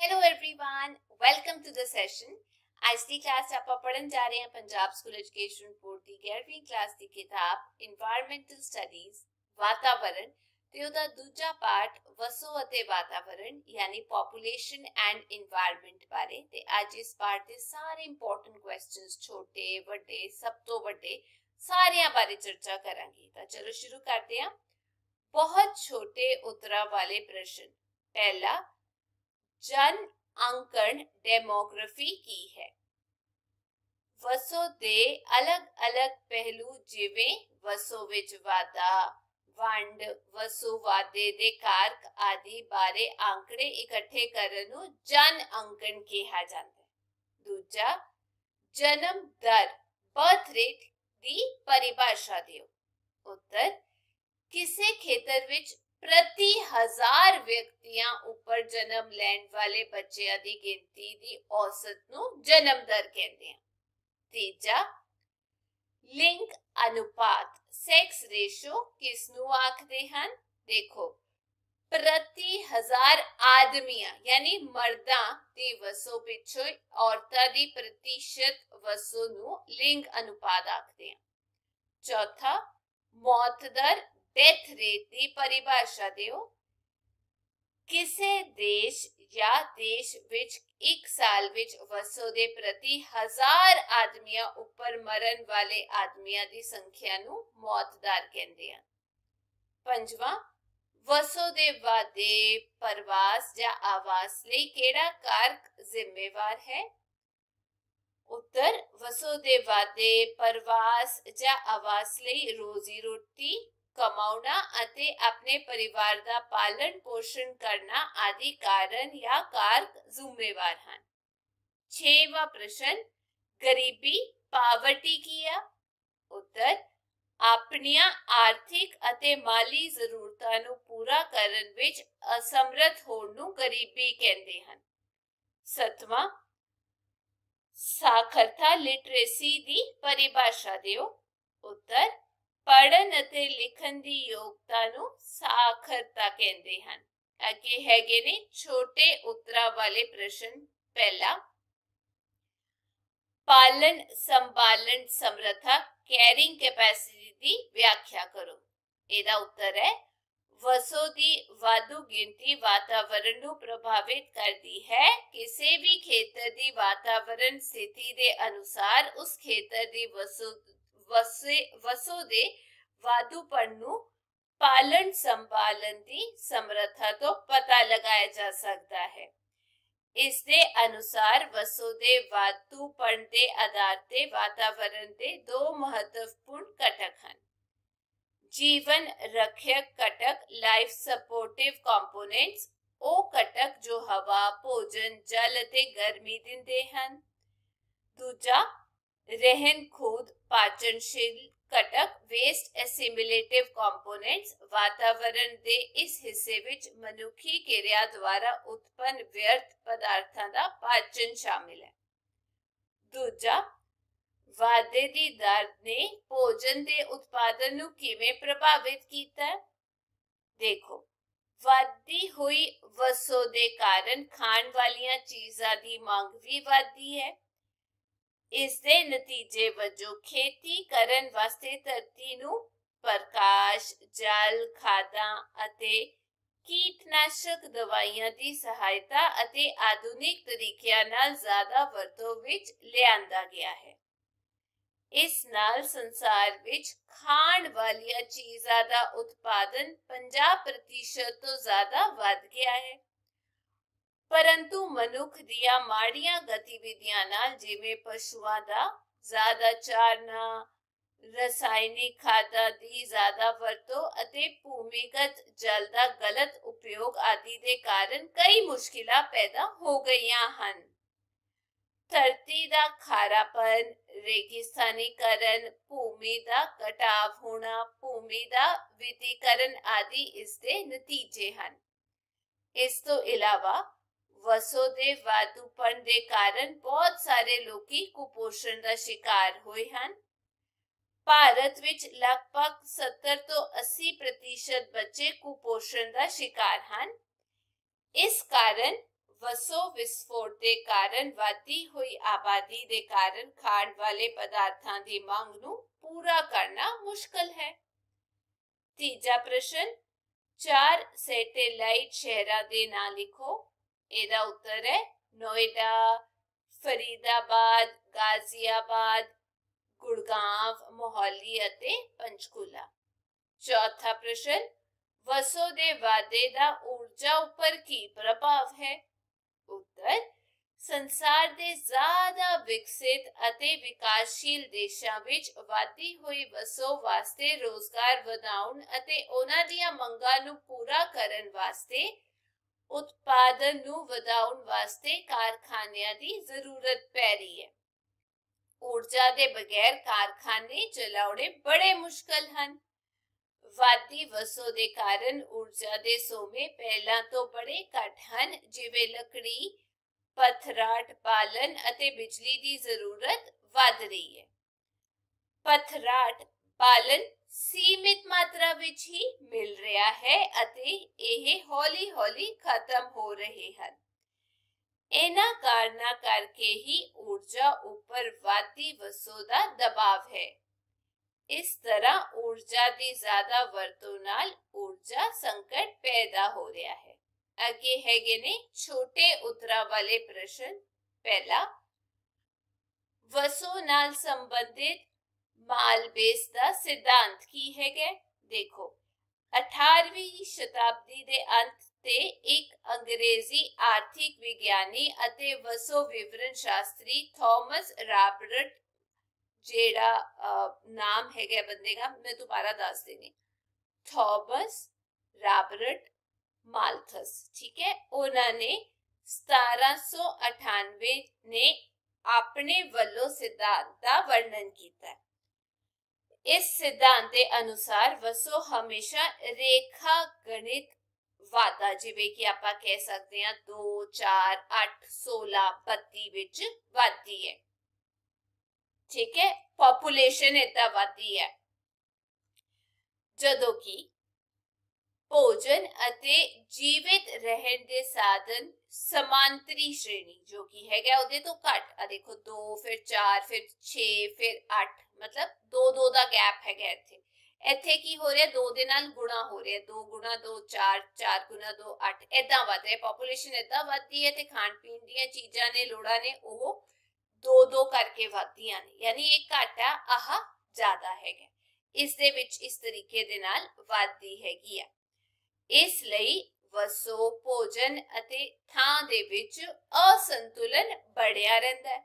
Hello everyone, welcome to the session. आज ਦੀ class ਆਪਾਂ ਪੜਨ ਜਾ ਰਹੇ ਹਾਂ ਪੰਜਾਬ ਸਕੂਲ ਐਜੂਕੇਸ਼ਨ ਬੋਰਡ ਦੀ 11ਵੀਂ ਕਲਾਸ ਦੀ ਕਿਤਾਬ ਇਨਵਾਇਰਨਮੈਂਟਲ ਸਟੱਡੀਜ਼ ਵਾਤਾਵਰਣ ਤੇ ਉਹਦਾ ਦੂਜਾ ਪਾਰਟ ਵਸੋ ਅਤੇ ਵਾਤਾਵਰਣ ਯਾਨੀ ਪੋਪੂਲੇਸ਼ਨ ਐਂਡ ਇਨਵਾਇਰਨਮੈਂਟ ਬਾਰੇ। ਤੇ ਅੱਜ ਇਸ ਪਾਰਟ ਦੇ ਸਾਰੇ ਇੰਪੋਰਟੈਂਟ ਕੁਐਸਚਨਸ ਛੋਟੇ ਵੱਡੇ ਸਭ ਤੋਂ ਵੱਡੇ ਸਾਰਿਆਂ ਬਾਰੇ ਚਰਚਾ ਕਰਾਂਗੇ। ਤਾਂ ਚਲੋ ਸ਼ੁਰੂ ਕਰਦੇ ਹਾਂ। ਬਹੁਤ ਛੋਟੇ ਉੱਤਰਾਂ ਵਾਲੇ ਪ੍ਰਸ਼ਨ। ਪਹਿਲਾ, ਜਨ ਅੰਕਣ ਡੈਮੋਗ੍ਰਾਫੀ ਕੀ ਹੈ? ਵਸੋਂ ਦੇ ਅਲੱਗ-ਅਲੱਗ ਪਹਿਲੂ ਜਿਵੇਂ ਵਸੋਂ ਵਿੱਚ ਵਾਧਾ, ਵੰਡ, ਵਸੋਂ ਵਾਧੇ ਦੇ ਕਾਰਕ ਆਦਿ ਬਾਰੇ ਅੰਕੜੇ ਇਕੱਠੇ ਕਰਨ ਨੂੰ ਜਨ ਅੰਕਣ ਕਿਹਾ ਜਾਂਦਾ ਹੈ। ਦੂਜਾ, ਜਨਮ ਦਰ ਬਰਥ ਰੇਟ ਦੀ ਪਰਿਭਾਸ਼ਾ ਦਿਓ। ਉੱਤਰ, ਕਿਸੇ ਖੇਤਰ ਵਿੱਚ प्रति 1000 ਵਿਅਕਤੀਆਂ ਉੱਪਰ ਜਨਮ ਲੈਣ ਵਾਲੇ ਬੱਚਿਆਂ ਦੀ ਗਿਣਤੀ ਦੀ ਔਸਤ ਨੂੰ ਜਨਮ ਦਰ ਕਹਿੰਦੇ ਹਨ। ਤੀਜਾ, ਲਿੰਗ ਅਨੁਪਾਤ ਸੈਕਸ ਰੇਸ਼ੋ ਕਿਸ ਨੂੰ ਆਖਦੇ ਹਨ? ਦੇਖੋ, ਪ੍ਰਤੀ 1000 ਆਦਮੀਆਂ ਯਾਨੀ ਮਰਦਾਂ ਦੀ ਵਸੋਂ ਪਿੱਛੋਂ ਔਰਤਾਂ ਦੀ ਪ੍ਰਤੀਸ਼ਤ ਵਸੋਂ ਨੂੰ ਲਿੰਗ ਅਨੁਪਾਤ ਆਖਦੇ ਹਨ। ਚੌਥਾ, ਮੌਤ ਦਰ डेथ रेट की परिभाषा दियो। किसे देश या देश विच एक साल विच वसों दे प्रति 1000 आदमियां उपर मरण वाले आदमियां दी संख्या नू मौत दर कहंदे हन। पंजवां, वसों दे वाधे, प्रवास या आवास लई केड़ा कारक जिम्मेवार है? उत्तर, वसों दे वाधे, प्रवास या आवास लई रोजी रोटी कमाउना ਅਤੇ ਆਪਣੇ ਪਰਿਵਾਰ ਦਾ ਪਾਲਣ ਪੋਸ਼ਣ ਕਰਨਾ ਆਦि ਕਾਰਨ ਜਾਂ ਕਾਰਕ ਜ਼ਿੰਮੇਵਾਰ ਹਨ। 6ਵਾਂ ਪ੍ਰਸ਼ਨ, ਗਰੀਬੀ ਪਾਵਰਟੀ ਕੀ ਹੈ? ਉੱਤਰ, ਆਪਣੀਆਂ ਆਰਥਿਕ ਅਤੇ ਮਾਲੀ ਜ਼ਰੂਰਤਾਂ ਨੂੰ ਪੂਰਾ ਕਰਨ ਵਿੱਚ ਅਸਮਰਥ ਹੋਣ ਨੂੰ ਗਰੀਬੀ ਕਹਿੰਦੇ ਹਨ। 7ਵਾਂ, ਸਾਖਰਤਾ ਲਿਟਰੇਸੀ ਦੀ ਪਰਿਭਾਸ਼ਾ ਦਿਓ। ਉੱਤਰ, ਪੜ੍ਹਨ ਅਤੇ ਲਿਖਣ ਦੀ ਯੋਗਤਾ ਨੂੰ ਸਾਖਰਤਾ ਕਹਿੰਦੇ ਹਨ। ਅੱਗੇ ਹੈਗੇ ਨੇ ਛੋਟੇ ਉੱਤਰਾਂ ਵਾਲੇ ਪ੍ਰਸ਼ਨ। ਪਹਿਲਾ, ਪਾਲਣ ਸੰਭਾਲਣ ਸਮਰੱਥਾ ਕੈਰਿੰਗ ਕੈਪੈਸਿਟੀ ਦੀ ਵਿਆਖਿਆ ਕਰੋ। ਇਹਦਾ ਉੱਤਰ ਹੈ, ਵਸੋਂ ਦੀ ਵਾਧੂ ਗਿਣਤੀ ਵਾਤਾਵਰਣ ਨੂੰ ਪ੍ਰਭਾਵਿਤ ਕਰਦੀ ਹੈ। ਕਿਸੇ ਵੀ ਖੇਤਰ ਦੀ ਵਾਤਾਵਰਣ ਸਥਿਤੀ ਦੇ ਅਨੁਸਾਰ ਉਸ ਖੇਤਰ ਦੀ ਵਸੋਂ ਦੇ ਵਾਧੂਪਣ ਨੂੰ ਪਾਲਣ ਸੰਭਾਲਣ ਦੀ ਸਮਰੱਥਾ ਤੋਂ ਪਤਾ ਲਗਾਇਆ ਜਾ ਸਕਦਾ ਹੈ। ਇਸ ਦੇ ਅਨੁਸਾਰ ਵਸੋਂ ਦੇ ਵਾਧੂਪਣ ਦੇ ਆਧਾਰ ਤੇ ਵਾਤਾਵਰਣ ਦੇ ਦੋ ਮਹੱਤਵਪੂਰਨ ਘਟਕ ਹਨ। ਜੀਵਨ ਰੱਖਿਅਕ ਘਟਕ ਲਾਈਫ ਸਪੋਰਟਿਵ ਕੰਪੋਨੈਂਟਸ, ਉਹ ਘਟਕ ਜੋ ਹਵਾ, ਭੋਜਨ, ਜਲ ਅਤੇ ਗਰਮੀ ਦਿੰਦੇ ਹਨ। ਦੂਜਾ, ਰਹਿਣ ਖੂਦ ਪਾਚਨਸ਼ੀਲ ਘਟਕ ਵੇਸਟ ਐਸਿਮਿਲੇਟਿਵ ਕੰਪੋਨੈਂਟਸ, ਵਾਤਾਵਰਣ ਦੇ ਇਸ ਹਿੱਸੇ ਵਿੱਚ ਮਨੁੱਖੀ ਕਿਰਿਆ ਦੁਆਰਾ ਉਤਪੰਨ ਵਿਅਰਥ ਪਦਾਰਥਾਂ ਦਾ ਪਾਚਨ ਸ਼ਾਮਿਲ ਹੈ। ਦੂਜਾ, ਵਾਧੇ ਦੀ ਦਰ ਨੇ ਭੋਜਨ ਦੇ ਉਤਪਾਦਨ ਨੂੰ ਕਿਵੇਂ ਪ੍ਰਭਾਵਿਤ ਕੀਤਾ? ਦੇਖੋ, ਵਧਦੀ ਹੋਈ ਵਸੋਂ ਦੇ ਕਾਰਨ ਖਾਣ ਵਾਲੀਆਂ ਚੀਜ਼ਾਂ ਦੀ ਮੰਗ ਵੀ ਵਧਦੀ ਹੈ। ਇਸ ਦੇ ਨਤੀਜੇ ਵਜੋਂ ਖੇਤੀ ਕਰਨ ਵਾਸਤੇ ਧਰਤੀ ਨੂੰ ਪ੍ਰਕਾਸ਼, ਜਲ, ਖਾਦਾਂ ਅਤੇ ਕੀਟਨਾਸ਼ਕ ਦਵਾਈਆਂ ਦੀ ਸਹਾਇਤਾ ਅਤੇ ਆਧੁਨਿਕ ਤਰੀਕਿਆਂ ਨਾਲ ਜ਼ਿਆਦਾ ਵਰਤੋਂ ਵਿੱਚ ਲਿਆਂਦਾ ਗਿਆ ਹੈ। ਇਸ ਨਾਲ ਸੰਸਾਰ ਵਿੱਚ ਖਾਣ ਵਾਲੀਆਂ ਚੀਜ਼ਾਂ ਦਾ ਉਤਪਾਦਨ 50% ਤੋਂ ਜ਼ਿਆਦਾ ਵੱਧ ਗਿਆ ਹੈ। ਪਰੰਤੂ ਮਨੁੱਖ ਦੀਆਂ ਮਾੜੀਆਂ ਗਤੀਵਿਧੀਆਂ ਨਾਲ ਜਿਵੇਂ ਪਸ਼ੂਆਂ ਦਾ ਜ਼ਿਆਦਾ ਚਾਰਨਾ, ਰਸਾਇਣਿਕ ਖਾਦਾਂ ਦੀ ਜ਼ਿਆਦਾ ਵਰਤੋਂ ਅਤੇ ਭੂਮੀਗਤ ਜਲ ਦਾ ਗਲਤ ਉਪਯੋਗ ਆਦਿ ਦੇ ਕਾਰਨ ਕਈ ਮੁਸ਼ਕਿਲਾਂ ਪੈਦਾ ਹੋ ਗਈਆਂ ਹਨ। ਧਰਤੀ ਦਾ ਖਾਰਾਪਨ, ਰੇਗਿਸਤਾਨੀਕਰਨ, ਭੂਮੀ ਦਾ ਘਟਾਵ ਹੋਣਾ, ਭੂਮੀ ਦਾ ਵਿੱਤੀਕਰਨ ਆਦਿ ਇਸ ਦੇ ਨਤੀਜੇ ਹਨ। ਇਸ ਤੋਂ ਇਲਾਵਾ ਵਸੋਂ ਦੇ ਵਾਧੂਪਣ ਦੇ ਕਾਰਨ ਬਹੁਤ ਸਾਰੇ ਲੋਕੀ ਕੁਪੋਸ਼ਣ ਦਾ ਸ਼ਿਕਾਰ ਹੋਏ ਹਨ। ਭਾਰਤ ਵਿੱਚ ਲਗਭਗ 70 ਤੋਂ 80% ਬੱਚੇ ਕੁਪੋਸ਼ਣ ਦਾ ਸ਼ਿਕਾਰ ਹਨ। ਇਸ ਕਾਰਨ ਵਸੋਂ ਵਿਸਫੋਟ ਦੇ ਕਾਰਨ ਵਧਦੀ ਹੋਈ ਆਬਾਦੀ ਦੇ ਕਾਰਨ ਖਾਣ ਵਾਲੇ ਪਦਾਰਥਾਂ ਦੀ ਮੰਗ ਨੂੰ ਪੂਰਾ ਕਰਨਾ ਮੁਸ਼ਕਲ ਹੈ। ਤੀਜਾ ਪ੍ਰਸ਼ਨ, 4 ਸੈਟੇਲਾਈਟ ਸ਼ਹਿਰਾਂ ਦੇ ਨਾਂ ਲਿਖੋ। ਇਹਦਾ ਉੱਤਰ ਹੈ ਨੋਇਡਾ, ਫਰੀਦਾਬਾਦ, ਗਾਜ਼ੀਆਬਾਦ, ਗੁੜਗਾਂਵ, ਮੋਹਾਲੀ ਅਤੇ ਪੰਚਕੂਲਾ। ਚੌਥਾ ਪ੍ਰਸ਼ਨ, ਵਸੋਂ ਦੇ ਵਾਧੇ ਦਾ ਊਰਜਾ ਉੱਪਰ ਕੀ ਪ੍ਰਭਾਵ ਹੈ? ਉੱਤਰ, ਸੰਸਾਰ ਦੇ ਜ਼ਿਆਦਾ ਵਿਕਸਿਤ ਅਤੇ ਵਿਕਾਸਸ਼ੀਲ ਦੇਸ਼ਾਂ ਵਿੱਚ ਵਧਦੀ ਹੋਈ ਵਸੋਂ ਵਾਸਤੇ ਰੋਜ਼ਗਾਰ ਵਧਾਉਣ ਅਤੇ ਉਹਨਾਂ ਦੀਆਂ ਮੰਗਾਂ ਨੂੰ ਪੂਰਾ ਕਰਨ ਵਾਸਤੇ ਉਤਪਾਦਨ ਨੂੰ ਵਧਾਉਣ ਵਾਸਤੇ ਕਾਰਖਾਨਿਆਂ ਦੀ ਜ਼ਰੂਰਤ ਪੈ ਰਹੀ ਹੈ। ਊਰਜਾ ਦੇ ਬਗੈਰ ਕਾਰਖਾਨੇ ਚਲਾਉਣੇ ਬੜੇ ਮੁਸ਼ਕਲ ਹਨ। ਵਧਦੀ ਵਸੋਂ ਦੇ ਕਾਰਨ ਊਰਜਾ ਦੇ ਸੋਮੇ ਪਹਿਲਾਂ ਤੋਂ ਬੜੇ ਘੱਟ ਹਨ, ਜਿਵੇਂ ਲੱਕੜੀ, ਪਥਰਾਟ ਬਾਲਣ ਅਤੇ ਬਿਜਲੀ ਦੀ ਜ਼ਰੂਰਤ ਵਧ ਰਹੀ ਹੈ। ਪਥਰਾਟ ਬਾਲਣ ਸੀਮਿਤ ਮਾਤਰਾ ਵਿੱਚ ਹੀ ਮਿਲ ਰਿਹਾ ਹੈ ਅਤੇ ਇਹ ਹੌਲੀ-ਹੌਲੀ ਖਤਮ ਹੋ ਰਹੇ ਹਨ। ਇਹਨਾਂ ਕਾਰਨਾਂ ਕਰਕੇ ਹੀ ਊਰਜਾ ਉੱਪਰ ਵਧਦੀ ਵਸੋਂ ਦਾ ਦਬਾਅ ਹੈ। ਇਸ ਤਰ੍ਹਾਂ ਊਰਜਾ ਦੀ ਜ਼ਿਆਦਾ ਵਰਤੋਂ ਨਾਲ ਊਰਜਾ ਸੰਕਟ ਪੈਦਾ ਹੋ ਰਿਹਾ ਹੈ। ਅੱਗੇ ਹੈਗੇ ਨੇ ਛੋਟੇ ਉੱਤਰਾਂ ਵਾਲੇ ਪ੍ਰਸ਼ਨ। ਪਹਿਲਾ, ਵਸੋਂ ਨਾਲ ਸੰਬੰਧਿਤ ਮਾਲਬੇਸ ਦਾ ਸਿਧਾਂਤ ਕੀ ਹੈਗਾ? ਦੇਖੋ, 18ਵੀਂ ਸ਼ਤਾਬਦੀ ਦੇ ਅੰਤ ਤੇ ਇੱਕ ਅੰਗਰੇਜ਼ੀ ਆਰਥਿਕ ਵਿਗਿਆਨੀ ਅਤੇ ਵਸੋਂ ਵਿਵਰਣ ਸ਼ਾਸਤਰੀ ਥਾਮਸ ਰਾਬਰਟ, ਜਿਹੜਾ ਨਾਮ ਹੈਗਾ ਬੰਦੇ ਦਾ ਮੈਂ ਦੁਬਾਰਾ ਦੱਸ ਦੇਣੀ, ਥਾਮਸ ਰਾਬਰਟ ਮਾਲਥਸ, ਠੀਕ ਹੈ, ਉਹਨਾਂ ਨੇ 1798 ਨੇ ਆਪਣੇ ਵੱਲੋਂ ਸਿਧਾਂਤ ਦਾ ਵਰਣਨ ਕੀਤਾ। ਇਸ ਸਿਧਾਂਤ ਦੇ ਅਨੁਸਾਰ ਵਸੋਂ ਹਮੇਸ਼ਾ ਰੇਖਾ ਗਣਿਤ ਵਾਧਾ, ਜਿਵੇਂ ਕਿ ਆਪਾਂ ਕਹਿ ਸਕਦੇ ਹਾਂ 2, 4, 8, 16, 32 ਵਿੱਚ ਵਧਦੀ ਹੈ। ਠੀਕ ਹੈ, ਪੋਪੂਲੇਸ਼ਨ ਏਦਾਂ ਵਧਦੀ ਹੈ। ਜਦੋਂ ਕਿ ਭੋਜਨ ਅਤੇ ਜੀਵਿਤ ਰਹਿਣ ਦੇ ਸਾਧਨ ਸਮਾਂਤਰੀ ਸ਼੍ਰੇਣੀ ਜੋ ਕਿ ਹੈਗਾ ਉਹਦੇ ਤੋਂ ਘੱਟ, ਆ ਦੇਖੋ 2, ਫਿਰ 4, ਫਿਰ 6, ਫਿਰ 8, ਮਤਲਬ 2 ਦਾ ਗੈਪ ਹੈਗਾ ਇੱਥੇ। ਇੱਥੇ ਕੀ ਹੋ ਰਿਹਾ, 2 ਦੇ ਨਾਲ ਗੁਣਾ ਹੋ ਰਿਹਾ, 2 ਗੁਣਾ 2 4, 4 ਗੁਣਾ 2 8, ਏਦਾਂ ਵੱਧ ਰਿਹਾ। ਪੋਪੂਲੇਸ਼ਨ ਏਦਾਂ ਵੱਧਦੀ ਹੈ ਤੇ ਖਾਣ ਪੀਣ ਦੀਆਂ ਚੀਜ਼ਾਂ ਨੇ, ਲੋੜਾਂ ਨੇ, ਉਹ 2 ਕਰਕੇ ਵਧਦੀਆਂ ਨੇ, ਯਾਨੀ ਇਹ ਘੱਟ ਆ, ਆਹ ਜ਼ਿਆਦਾ ਹੈਗਾ। ਇਸ ਦੇ ਵਿੱਚ ਇਸ ਤਰੀਕੇ ਦੇ ਨਾਲ ਵਧਦੀ ਹੈਗੀ ਆ। ਇਸ ਲਈ ਵਸੋਂ, ਭੋਜਨ ਅਤੇ ਥਾਂ ਦੇ ਵਿੱਚ ਅਸੰਤੁਲਨ ਬਣਿਆ ਰਹਿੰਦਾ ਹੈ।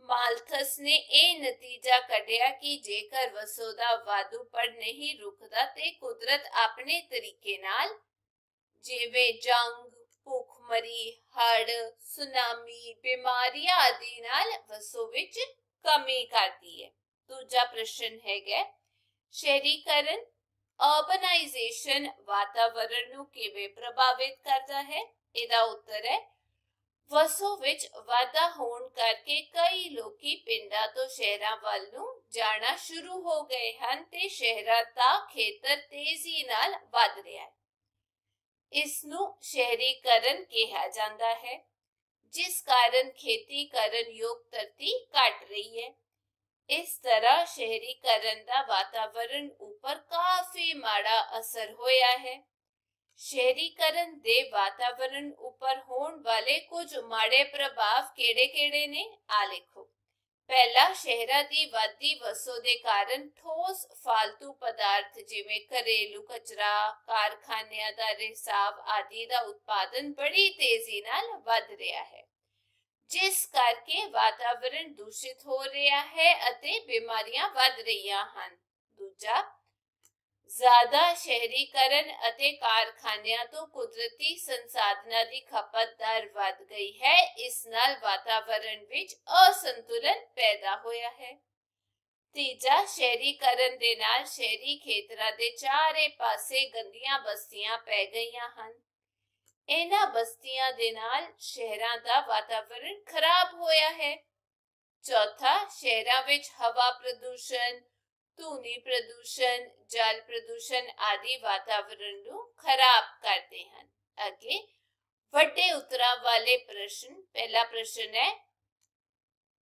ਮਾਲਥਸ ਨੇ ਇਹ ਨਤੀਜਾ ਕੱਢਿਆ ਕਿ ਜੇਕਰ ਵਸੋਂ ਦਾ ਵਾਧੂਪਣ ਨਹੀਂ ਰੁਕਦਾ ਤੇ ਕੁਦਰਤ ਆਪਣੇ ਤਰੀਕੇ ਨਾਲ, ਜਿਵੇਂ ਜੰਗ, ਭੁੱਖਮਰੀ, ਹੜ੍ਹ, ਸੁਨਾਮੀ, ਬਿਮਾਰੀਆਂ ਆਦਿ ਨਾਲ ਵਸੋਂ ਵਿੱਚ ਕਮੀ ਕਰਦੀ ਹੈ। ਦੂਜਾ ਪ੍ਰਸ਼ਨ ਹੈਗਾ, ਸ਼ਹਿਰੀਕਰਨ ਅਰਬਨਾਈਜੇਸ਼ਨ ਵਾਤਾਵਰਣ ਨੂੰ ਕਿਵੇਂ ਪ੍ਰਭਾਵਿਤ ਕਰਦਾ ਹੈ? ਇਹਦਾ ਉੱਤਰ ਹੈ, ਵਸੋਂ ਵਿੱਚ ਵਾਧਾ ਹੋਣ ਕਰਕੇ ਕਈ ਲੋਕੀ ਪਿੰਡਾਂ ਤੋਂ ਸ਼ਹਿਰਾਂ ਵੱਲ ਨੂੰ ਜਾਣਾ ਸ਼ੁਰੂ ਹੋ ਗਏ ਹਨ ਤੇ ਸ਼ਹਿਰਾਂ ਦਾ ਖੇਤਰ ਤੇਜ਼ੀ ਨਾਲ ਵੱਧ ਰਿਹਾ ਹੈ। ਇਸ ਨੂੰ ਸ਼ਹਿਰੀਕਰਨ ਕਿਹਾ ਜਾਂਦਾ ਹੈ, ਜਿਸ ਕਾਰਨ ਖੇਤੀ ਕਰਨ ਯੋਗ ਧਰਤੀ ਘਟ ਰਹੀ ਹੈ। ਇਸ ਤਰ੍ਹਾਂ ਸ਼ਹਿਰੀਕਰਨ ਦਾ ਵਾਤਾਵਰਣ ਉੱਪਰ ਕਾਫੀ ਮਾੜਾ ਅਸਰ ਹੋਇਆ ਹੈ। ਸ਼ਹਿਰੀਕਰਨ ਦੇ ਵਾਤਾਵਰਣ ਉੱਪਰ ਹੋਣ ਵਾਲੇ ਕੁਝ ਮਾੜੇ ਪ੍ਰਭਾਵ ਕਿਹੜੇ-ਕਿਹੜੇ ਨੇ? ਆ ਲਿਖੋ। ਪਹਿਲਾ, ਸ਼ਹਿਰਾਂ ਦੀ ਵੱਧਦੀ ਵਸੋਂ ਦੇ ਕਾਰਨ ਠੋਸ ਫਾਲਤੂ ਪਦਾਰਥ ਜਿਵੇਂ ਘਰੇਲੂ ਕਚਰਾ, ਕਾਰਖਾਨਿਆਂ ਦਾ ਰਿਸਾਵ ਆਦਿ ਦਾ ਉਤਪਾਦਨ ਬੜੀ ਤੇਜ਼ੀ ਨਾਲ ਵੱਧ ਰਿਹਾ ਹੈ, ਜਿਸ ਕਰਕੇ ਵਾਤਾਵਰਣ ਦੂਸ਼ਿਤ ਹੋ ਰਿਹਾ ਹੈ ਅਤੇ ਬਿਮਾਰੀਆਂ ਵੱਧ ਰਹੀਆਂ ਹਨ। ਦੂਜਾ, ਜ਼ਿਆਦਾ ਸ਼ਹਿਰੀਕਰਨ ਅਤੇ ਕਾਰਖਾਨਿਆਂ ਤੋਂ ਕੁਦਰਤੀ ਸੰਸਾਧਨਾਂ ਦੀ ਖਪਤ ਦਰ ਵੱਧ ਗਈ ਹੈ। ਇਸ ਨਾਲ ਵਾਤਾਵਰਣ ਵਿੱਚ ਅਸੰਤੁਲਨ ਪੈਦਾ ਹੋਇਆ ਹੈ। ਤੀਜਾ, ਸ਼ਹਿਰੀਕਰਨ ਦੇ ਨਾਲ ਸ਼ਹਿਰੀ ਖੇਤਰਾਂ ਦੇ ਚਾਰੇ ਪਾਸੇ ਗੰਦੀਆਂ ਬਸਤੀਆਂ ਪੈ ਗਈਆਂ ਹਨ। ਇਹਨਾਂ ਬਸਤੀਆਂ ਦੇ ਨਾਲ ਸ਼ਹਿਰਾਂ ਦਾ ਵਾਤਾਵਰਣ ਖਰਾਬ ਹੋਇਆ ਹੈ। ਚੌਥਾ, ਸ਼ਹਿਰਾਂ ਵਿੱਚ ਹਵਾ ਪ੍ਰਦੂਸ਼ਣ, ਧੁਨੀ ਪ੍ਰਦੂਸ਼ਣ, ਜਲ ਪ੍ਰਦੂਸ਼ਣ ਆਦਿ ਵਾਤਾਵਰਣ ਨੂੰ ਖਰਾਬ ਕਰਦੇ ਹਨ। ਅੱਗੇ, ਵੱਡੇ ਉਤਰਾਅ ਵਾਲੇ ਪ੍ਰਸ਼ਨ। ਪਹਿਲਾ ਪ੍ਰਸ਼ਨ ਹੈ,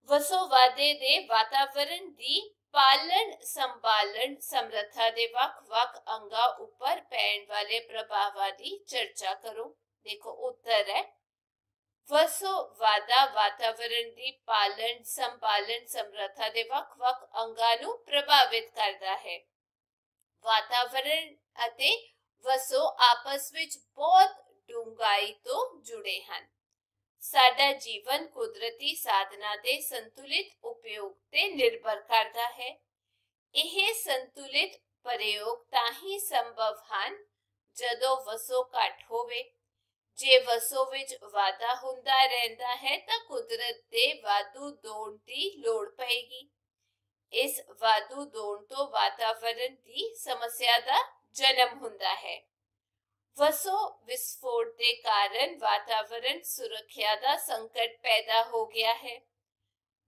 ਵਸੋਵਾਦੇ ਦੇ ਵਾਤਾਵਰਣ ਦੀ ਪਾਲਣ ਸੰਭਾਲਣ ਸਮਰੱਥਾ ਦੇ ਵੱਖ-ਵੱਖ ਅੰਗਾਂ ਉੱਪਰ ਪੈਣ ਵਾਲੇ ਪ੍ਰਭਾਵਾਂ ਦੀ ਚਰਚਾ ਕਰੋ। ਦੇਖੋ ਉੱਤਰ ਹੈ, ਵਸੋਵਾਦਾ ਵਾਤਾਵਰਣ ਦੀ ਪਾਲਣ ਸੰਭਾਲਣ ਸਮਰੱਥਾ ਦੇ ਵੱਖ-ਵੱਖ ਅੰਗਾਂ ਨੂੰ ਪ੍ਰਭਾਵਿਤ ਕਰਦਾ ਹੈ। ਵਾਤਾਵਰਣ ਅਤੇ ਵਸੋ ਆਪਸ ਵਿੱਚ ਬਹੁਤ ਡੂੰਘਾਈ ਤੋਂ ਜੁੜੇ ਹਨ। ਸਾਡਾ ਜੀਵਨ ਕੁਦਰਤੀ ਸਾਧਨਾਂ ਦੇ ਸੰਤੁਲਿਤ ਉਪਯੋਗ ਤੇ ਨਿਰਭਰ ਕਰਦਾ ਹੈ। ਇਹ ਸੰਤੁਲਿਤ ਪ੍ਰਯੋਗ ਤਾਂ ਹੀ ਸੰਭਵ ਹਨ ਜਦੋਂ ਵਸੋ ਘੱਟ ਹੋਵੇ। ਜੇ ਵਸੋ ਵਿੱਚ ਵਾਧਾ ਹੁੰਦਾ ਰਹਿੰਦਾ ਹੈ ਤਾਂ ਕੁਦਰਤ ਦੇ ਵਾਧੂ ਦੌੜ ਦੀ ਲੋੜ ਪਏਗੀ। ਇਸ ਵਾਧੂ ਦੌੜ ਤੋਂ ਵਾਤਾਵਰਣ ਦੀ ਸਮੱਸਿਆ ਦਾ ਜਨਮ ਹੁੰਦਾ ਹੈ। ਵਸੋ ਵਿਸਫੋਟ ਦੇ ਕਾਰਨ ਵਾਤਾਵਰਣ ਸੁਰੱਖਿਆ ਦਾ ਸੰਕਟ ਪੈਦਾ ਹੋ ਗਿਆ ਹੈ।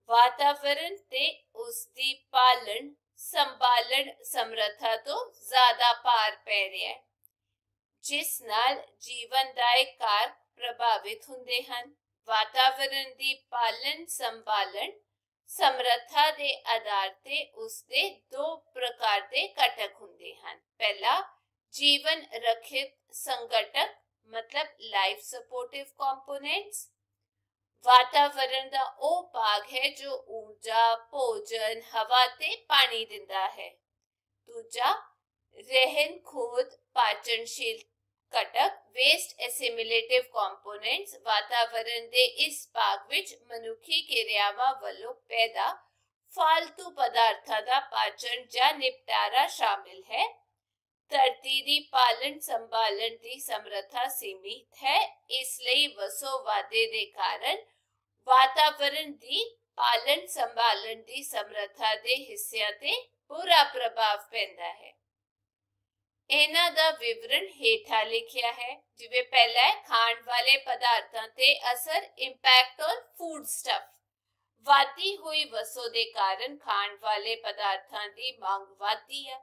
ਵਾਤਾਵਰਣ ਤੇ ਉਸ ਦੀ ਪਾਲਣ ਸੰਭਾਲਣ ਸਮਰੱਥਾ ਤੋਂ ਜ਼ਿਆਦਾ ਭਾਰ ਪੈ ਰਿਹਾ ਹੈ, ਜਿਸ ਨਾਲ ਜੀਵਨਦਾਇਕ ਕਾਰਕ ਪ੍ਰਭਾਵਿਤ ਹੁੰਦੇ ਹਨ। ਵਾਤਾਵਰਣ ਦੀ ਪਾਲਣ ਸੰਭਾਲਣ ਸਮਰੱਥਾ ਦੇ ਆਧਾਰ ਤੇ ਉਸ ਦੇ ਦੋ ਪ੍ਰਕਾਰ ਦੇ ਘਟਕ ਹੁੰਦੇ ਹਨ। ਪਹਿਲਾ, जीवन रक्षित संगठक मतलब लाइफ सपोर्टिव कंपोनेंट्स। वातावरण का वो भाग है जो ऊर्जा भोजन हवा ते पानी दिंदा है। दूजा, रहन खोद पाचनशील घटक वेस्ट एसिमिलेटिव कंपोनेंट्स। वातावरण के इस भाग विच मनुखी क्रियावां वालों पैदा फालतू पदार्थां दा पाचन या निपटारा शामिल है। धरती की पालन संभालन की समर्था सीमित है, इसलिए वसोवादे के कारण वातावरण की पालन संभालन की समर्था के हिस्सों ते बुरा प्रभाव पैंदा है। इन्हां दा विवरण हेठा लिखिया है। जिवें पहला है, खाण वाले पदार्थों ते असर इंपैक्ट ऑन फूड स्टफ। वाधी हुई वसो के कारण खाण वाले पदार्थों की मांग वधदी है।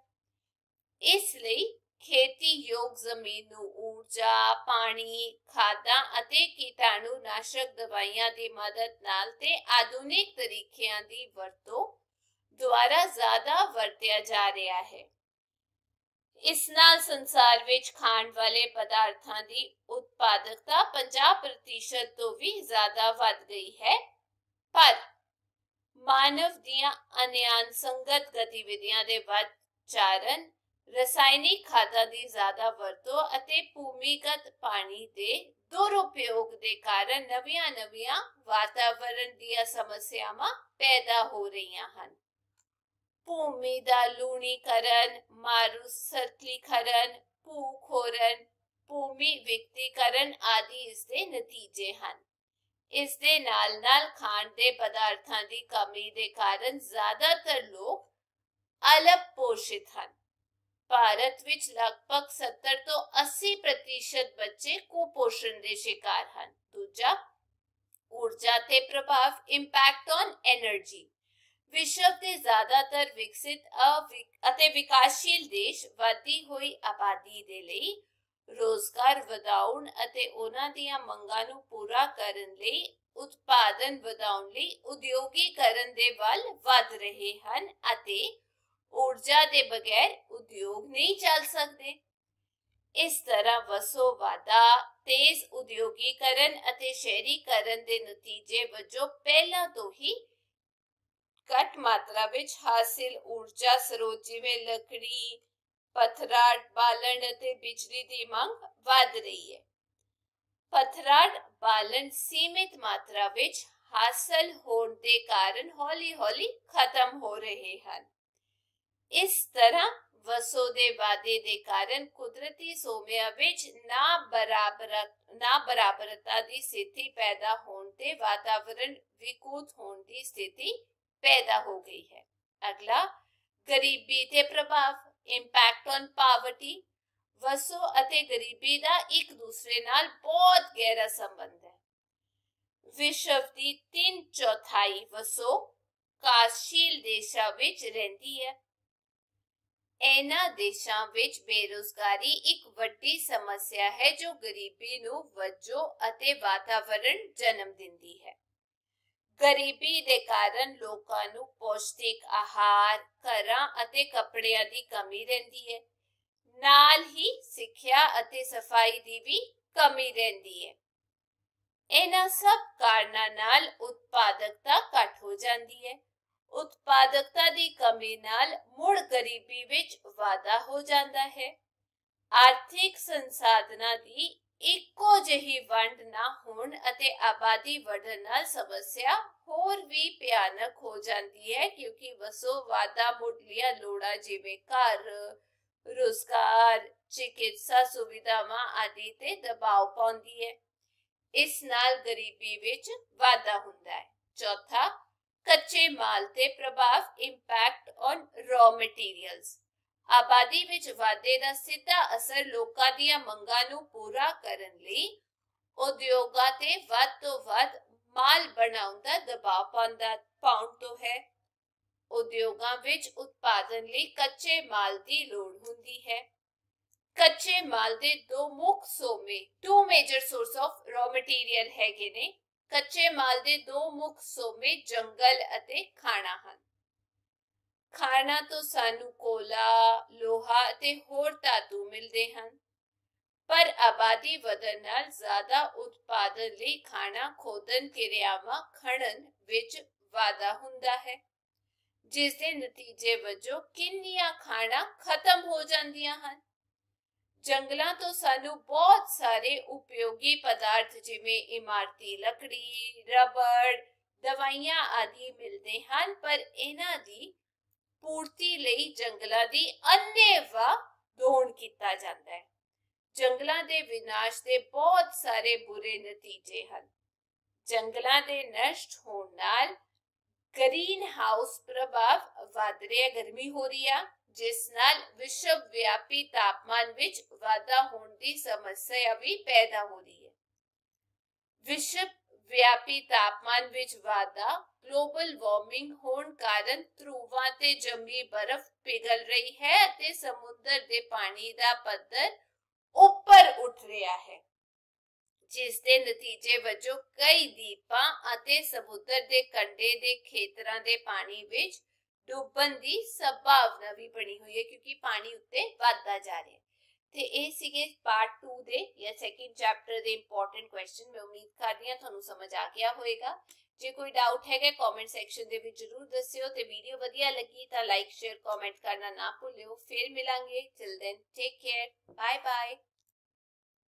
इसलिए खेती योग जमीन नूं ऊर्जा पानी खादां अते कीटाणुनाशक दवाइयां की मदद नाल ते आधुनिक तरीकों की वरतों द्वारा ज्यादा वरत्या जा रहा है। इस नाल संसार विच खाण वाले पदार्थों की उत्पादकता 50% तो भी ज्यादा वध गई है। पर मानव दियां अनियान संगत गतिविधियां दे वध चारण रसायनिक खादां की ज्यादा वरतों अते भूमिगत पानी के दुरुपयोग के कारण नवीं वातावरण दी समस्यावां पैदा हो रही हैं। भूमि का लूणीकरण मारुसतलीकरण भूखोरण भूमि विकतीकरण आदि इसके नतीजे हैं। इस दे नाल नाल खाण दे पदार्थां की कमी के कारण ज्यादातर लोग अल्प पोषित हैं। भारत विच लगभग 70 तो 80% बच्चे कुपोषण के शिकार हैं। दूजा, ऊर्जा ते प्रभाव इंपैक्ट ऑन एनर्जी। विश्व के ज्यादातर विकसित अते विकासशील देश वधी हुई आबादी दे लई रोजगार वधाउण अते उन्हां दीयां मंगां नूं पूरा करन लई उत्पादन वधाउण लई उद्योगीकरण दे वल वध रहे हैं अते ऊर्जा के बगैर उद्योग नहीं चल सकते। इस तरह वसोवादा तेज उद्योगीकरण अते शहरीकरण के नतीजे वजों पहला तो ही घट मात्रा विच हासिल ऊर्जा स्रोत जिवें लकड़ी पथराट बालन अते बिजली की मांग वध रही है। पथराट बालन सीमित मात्रा विच हासिल होने के कारण हौली हौली खत्म हो रहे हैं। इस तरह वसो दे वादे दे कारण कुदरती सोमिया विच ना बराबरता की स्थिति पैदा होने ते वातावरण विकृत होने की स्थिति पैदा हो गई है। अगला, गरीबी ते प्रभाव इंपैक्ट ऑन पावर्टी। वसो अते गरीबी का एक दूसरे नाल बहुत गहरा संबंध है। विश्व की 3/4 वसो विकासशील देशों विच रहिंदी है। ਇਹਨਾਂ ਦੇਸ਼ਾਂ ਵਿੱਚ ਬੇਰੁਜ਼ਗਾਰੀ ਇੱਕ ਵੱਡੀ ਸਮੱਸਿਆ ਹੈ ਜੋ ਗਰੀਬੀ ਨੂੰ ਵਜੋਂ ਅਤੇ ਵਾਤਾਵਰਣ ਜਨਮ ਦਿੰਦੀ ਹੈ। ਗਰੀਬੀ ਦੇ ਕਾਰਨ ਲੋਕਾਂ ਨੂੰ ਪੌਸ਼ਟਿਕ ਆਹਾਰ, ਘਰਾਂ ਅਤੇ ਕੱਪੜਿਆਂ ਦੀ ਕਮੀ ਰਹਿੰਦੀ ਹੈ। ਨਾਲ ਹੀ ਸਿੱਖਿਆ ਅਤੇ ਸਫਾਈ ਦੀ ਵੀ ਕਮੀ ਰਹਿੰਦੀ ਹੈ। ਇਹਨਾਂ ਸਭ ਕਾਰਨਾਂ ਨਾਲ ਉਤਪਾਦਕਤਾ ਘੱਟ ਹੋ ਜਾਂਦੀ ਹੈ। ਉਤਪਾਦਕਤਾ ਦੀ ਕਮੀ ਨਾਲ ਮੁੜ ਗਰੀਬੀ ਵਿੱਚ ਵਾਧਾ ਹੋ ਜਾਂਦਾ ਹੈ। ਆਰਥਿਕ ਸੰਸਾਧਨਾਂ ਦੀ ਇੱਕੋ ਜਿਹੀ ਵੰਡ ਨਾ ਹੋਣ ਅਤੇ ਆਬਾਦੀ ਵਧਣ ਨਾਲ ਸਮੱਸਿਆ ਹੋਰ ਵੀ ਭਿਆਨਕ ਹੋ ਜਾਂਦੀ ਹੈ, ਕਿਉਂਕਿ ਵਸੋਂ ਵਾਧਾ ਮੁੱਢਲੀਆਂ ਲੋੜਾਂ ਜਿਵੇਂ ਘਰ, ਰੁਜ਼ਗਾਰ, ਚਿਕਿਤਸਾ ਸੁਵਿਧਾਵਾਂ ਆਦਿ ਤੇ ਦਬਾਅ ਪਾਉਂਦੀ ਹੈ। ਇਸ ਨਾਲ ਗਰੀਬੀ ਵਿੱਚ ਵਾਧਾ ਹੁੰਦਾ ਹੈ। ਚੌਥਾ, ਕੱਚੇ ਮਾਲ ਤੇ ਪ੍ਰਭਾਵ, ਇੰਪੈਕਟ ਔਨ ਰॉ ਮਟੀਰੀਅਲਸ। ਆਬਾਦੀ ਵਿੱਚ ਵਾਧੇ ਦਾ ਸਿੱਧਾ ਅਸਰ ਲੋਕਾਂ ਦੀਆਂ ਮੰਗਾਂ ਨੂੰ ਪੂਰਾ ਕਰਨ ਲਈ ਉਦਯੋਗਾਂ ਤੇ ਵੱਧ ਤੋਂ ਵੱਧ ਮਾਲ ਬਣਾਉਣ ਦਾ ਦਬਾਅ ਪਾਉਣ ਤੋਂ ਹੈ। ਉਦਯੋਗਾਂ ਵਿੱਚ ਉਤਪਾਦਨ ਲਈ ਕੱਚੇ ਮਾਲ ਦੀ ਲੋੜ ਹੁੰਦੀ ਹੈ। ਕੱਚੇ ਮਾਲ ਦੇ two major source of raw material ਹੈਗੇ ਨੇ। ਕੱਚੇ ਮਾਲ ਦੇ ਦੋ ਮੁੱਖ ਸੋਮੇ ਜੰਗਲ ਅਤੇ ਖਾਣਾ ਹਨ। ਖਾਣਾ ਤੋਂ ਸਾਨੂੰ ਕੋਲਾ, ਲੋਹਾ ਅਤੇ ਹੋਰ ਧਾਤੂ ਮਿਲਦੇ ਹਨ, ਪਰ ਆਬਾਦੀ ਵਧਣ ਨਾਲ ਜ਼ਿਆਦਾ ਉਤਪਾਦਨ ਲਈ ਖਾਣਾ ਖੋਦਨ ਕਿਰਿਆਵਾਂ ਖਣਨ ਵਿੱਚ ਵਾਧਾ ਹੁੰਦਾ ਹੈ, ਜਿਸ ਦੇ ਨਤੀਜੇ ਵਜੋਂ ਕਿੰਨੀਆਂ ਖਾਣਾਂ ਖਤਮ ਹੋ ਜਾਂਦੀਆਂ ਹਨ। ਜੰਗਲਾਂ ਤੋਂ ਸਾਨੂੰ ਬਹੁਤ ਸਾਰੇ ਉਪਯੋਗੀ ਪਦਾਰਥ ਜਿਵੇਂ ਇਮਾਰਤੀ ਲੱਕੜੀ, ਰਬੜ, ਦਵਾਈਆਂ ਆਦਿ ਮਿਲਦੇ ਹਨ, ਪਰ ਇਹਨਾਂ ਦੀ ਪੂਰਤੀ ਲਈ ਜੰਗਲਾਂ ਦੀ ਅੰਨ੍ਹੇਵਾਹ ਦੋਹਣ ਕੀਤਾ ਜਾਂਦਾ ਹੈ। ਜੰਗਲਾਂ ਦੇ ਵਿਨਾਸ਼ ਦੇ ਬਹੁਤ ਸਾਰੇ ਬੁਰੇ ਨਤੀਜੇ ਹਨ। ਜੰਗਲਾਂ ਦੇ ਨਸ਼ਟ ਹੋਣ ਨਾਲ ਗ੍ਰੀਨ ਹਾਊਸ ਪ੍ਰਭਾਵ ਵਧ ਰਿਹਾ, ਗਰਮੀ ਹੋ ਰਹੀ ਆ, ਜਿਸ ਨਾਲ ਵਿਸ਼ਵ ਵਿਆਪੀ ਤਾਪਮਾਨ ਵਿੱਚ ਵਾਧਾ ਹੋਣ ਦੀ ਸਮੱਸਿਆ ਵੀ ਪੈਦਾ ਹੋ ਰਹੀ ਹੈ। ਵਿਸ਼ਵ ਵਿਆਪੀ ਤਾਪਮਾਨ ਵਿੱਚ ਵਾਧਾ ਗਲੋਬਲ ਵਾਰਮਿੰਗ ਹੋਣ ਕਾਰਨ ਧਰੁਵਾਂ ਤੇ ਜੰਮੀ ਬਰਫ਼ ਪਿਘਲ ਰਹੀ ਹੈ ਅਤੇ ਸਮੁੰਦਰ ਦੇ ਪਾਣੀ ਦਾ ਪੱਧਰ ਉੱਪਰ ਉੱਠ ਰਿਹਾ ਹੈ, ਜਿਸ ਦੇ ਨਤੀਜੇ ਵਜੋਂ ਕਈ ਦੀਪਾਂ ਅਤੇ ਸਮੁੰਦਰ ਦੇ ਕੰਢੇ ਦੇ ਖੇਤਰਾਂ ਦੇ ਪਾਣੀ ਵਿੱਚ ਡੁੱਬਣ ਦੀ ਸੰਭਾਵਨਾ ਵੀ ਬਣੀ ਹੋਈ ਹੈ, ਕਿਉਂਕਿ ਪਾਣੀ ਉੱਤੇ ਵੱਧਦਾ ਜਾ ਰਿਹਾ ਹੈ। ਤੇ ਇਹ ਸੀਗੇ ਪਾਰਟ 2 ਦੇ ਜਾਂ ਸੈਕਿੰਡ ਚੈਪਟਰ ਦੇ ਇੰਪੋਰਟੈਂਟ ਕੁਐਸਚਨ। ਮੈਂ ਉਮੀਦ ਕਰਦੀ ਹਾਂ ਤੁਹਾਨੂੰ ਸਮਝ ਆ ਗਿਆ ਹੋਵੇਗਾ। ਜੇ ਕੋਈ ਡਾਊਟ ਹੈਗਾ ਕਮੈਂਟ ਸੈਕਸ਼ਨ ਦੇ ਵਿੱਚ ਜ਼ਰੂਰ ਦੱਸਿਓ, ਤੇ ਵੀਡੀਓ ਵਧੀਆ ਲੱਗੀ ਤਾਂ ਲਾਈਕ, ਸ਼ੇਅਰ, ਕਮੈਂਟ ਕਰਨਾ ਨਾ ਭੁੱਲਿਓ। ਫਿਰ ਮਿਲਾਂਗੇ। Till then take care, bye bye.